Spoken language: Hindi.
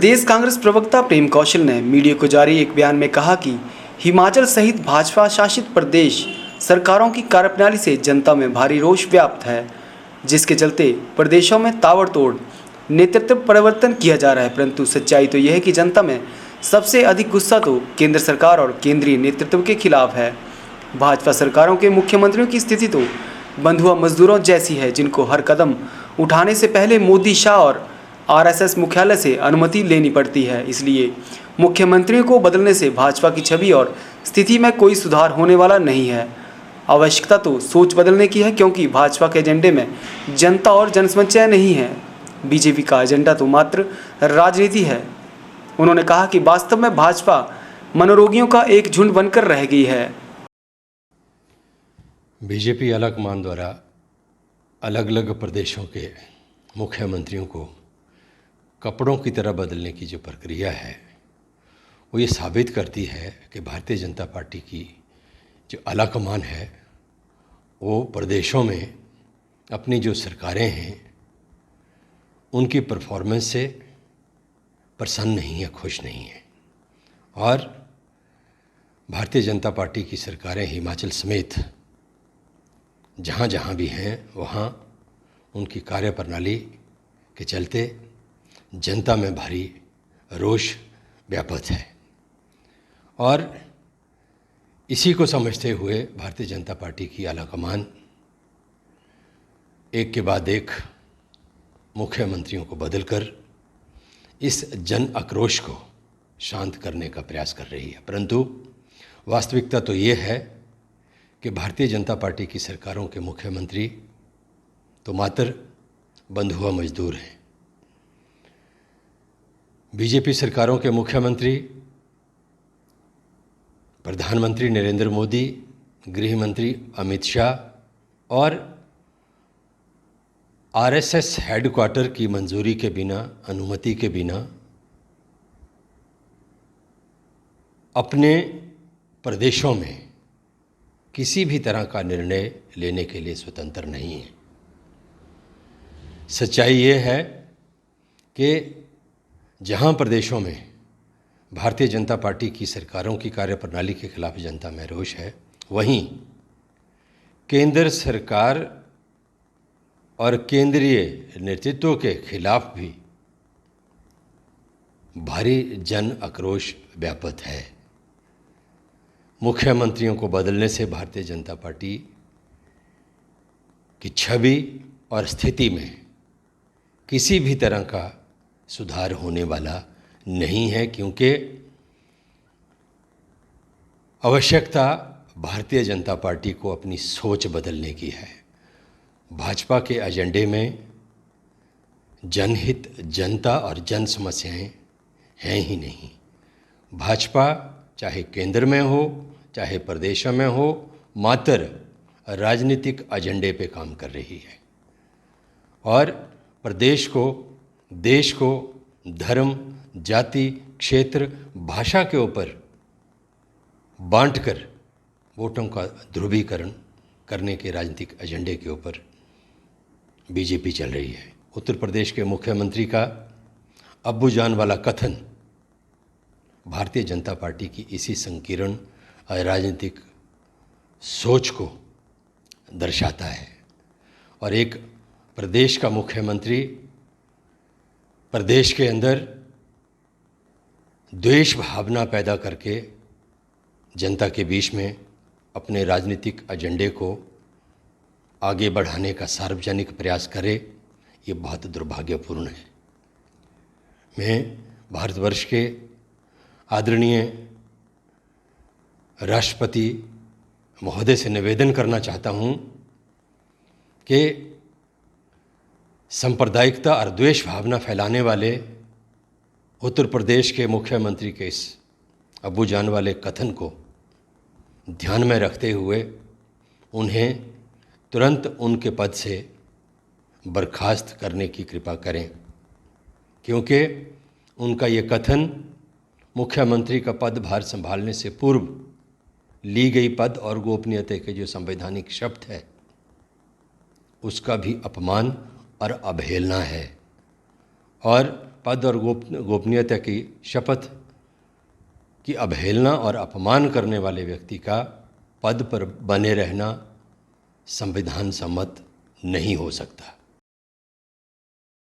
प्रदेश कांग्रेस प्रवक्ता प्रेम कौशल ने मीडिया को जारी एक बयान में कहा कि हिमाचल सहित भाजपा शासित प्रदेश सरकारों की कार्यप्रणाली से जनता में भारी रोष व्याप्त है, जिसके चलते प्रदेशों में ताबड़तोड़ नेतृत्व परिवर्तन किया जा रहा है। परंतु सच्चाई तो यह है कि जनता में सबसे अधिक गुस्सा तो केंद्र सरकार और केंद्रीय नेतृत्व के खिलाफ है। भाजपा सरकारों के मुख्यमंत्रियों की स्थिति तो बंधुआ मजदूरों जैसी है, जिनको हर कदम उठाने से पहले मोदी, शाह और आरएसएस मुख्यालय से अनुमति लेनी पड़ती है। इसलिए मुख्यमंत्रियों को बदलने से भाजपा की छवि और स्थिति में कोई सुधार होने वाला नहीं है। आवश्यकता तो सोच बदलने की है, क्योंकि भाजपा के एजेंडे में जनता और जनसमस्याएं नहीं है। बीजेपी का एजेंडा तो मात्र राजनीति है। उन्होंने कहा कि वास्तव में भाजपा मनोरोगियों का एक झुंड बनकर रह गई है। बीजेपी आलाकमान द्वारा अलग अलग प्रदेशों के मुख्यमंत्रियों को कपड़ों की तरह बदलने की जो प्रक्रिया है, वो ये साबित करती है कि भारतीय जनता पार्टी की जो आलाकमान है वो प्रदेशों में अपनी जो सरकारें हैं उनकी परफॉर्मेंस से प्रसन्न नहीं है, खुश नहीं है। और भारतीय जनता पार्टी की सरकारें हिमाचल समेत जहाँ जहाँ भी हैं वहाँ उनकी कार्यप्रणाली के चलते जनता में भारी रोष व्याप्त है। और इसी को समझते हुए भारतीय जनता पार्टी की आलाकमान एक के बाद एक मुख्यमंत्रियों को बदलकर इस जन आक्रोश को शांत करने का प्रयास कर रही है। परंतु वास्तविकता तो ये है कि भारतीय जनता पार्टी की सरकारों के मुख्यमंत्री तो मात्र बंधुआ मजदूर हैं। बीजेपी सरकारों के मुख्यमंत्री प्रधानमंत्री नरेंद्र मोदी, गृह मंत्री अमित शाह और आरएसएस हेडक्वार्टर की मंजूरी के बिना, अनुमति के बिना अपने प्रदेशों में किसी भी तरह का निर्णय लेने के लिए स्वतंत्र नहीं है। सच्चाई ये है कि जहां प्रदेशों में भारतीय जनता पार्टी की सरकारों की कार्यप्रणाली के खिलाफ जनता में रोष है, वहीं केंद्र सरकार और केंद्रीय नेतृत्व के खिलाफ भी भारी जन आक्रोश व्याप्त है। मुख्यमंत्रियों को बदलने से भारतीय जनता पार्टी की छवि और स्थिति में किसी भी तरह का सुधार होने वाला नहीं है, क्योंकि आवश्यकता भारतीय जनता पार्टी को अपनी सोच बदलने की है। भाजपा के एजेंडे में जनहित, जनता और जन समस्याएं हैं ही नहीं। भाजपा चाहे केंद्र में हो चाहे प्रदेशों में हो, मात्र राजनीतिक एजेंडे पे काम कर रही है और प्रदेश को, देश को धर्म, जाति, क्षेत्र, भाषा के ऊपर बांटकर वोटों का ध्रुवीकरण करने के राजनीतिक एजेंडे के ऊपर बीजेपी चल रही है। उत्तर प्रदेश के मुख्यमंत्री का अब्बूजान वाला कथन भारतीय जनता पार्टी की इसी संकीर्ण राजनीतिक सोच को दर्शाता है। और एक प्रदेश का मुख्यमंत्री प्रदेश के अंदर द्वेष भावना पैदा करके जनता के बीच में अपने राजनीतिक एजेंडे को आगे बढ़ाने का सार्वजनिक प्रयास करे, ये बहुत दुर्भाग्यपूर्ण है। मैं भारतवर्ष के आदरणीय राष्ट्रपति महोदय से निवेदन करना चाहता हूँ कि सांप्रदायिकता और द्वेष भावना फैलाने वाले उत्तर प्रदेश के मुख्यमंत्री के इस अब्बूजान वाले कथन को ध्यान में रखते हुए उन्हें तुरंत उनके पद से बर्खास्त करने की कृपा करें, क्योंकि उनका ये कथन मुख्यमंत्री का पदभार संभालने से पूर्व ली गई पद और गोपनीयता के जो संवैधानिक शब्द है उसका भी अपमान और अवहेलना है। और पद और गोपनीयता की शपथ की अवहेलना और अपमान करने वाले व्यक्ति का पद पर बने रहना संविधान सम्मत नहीं हो सकता।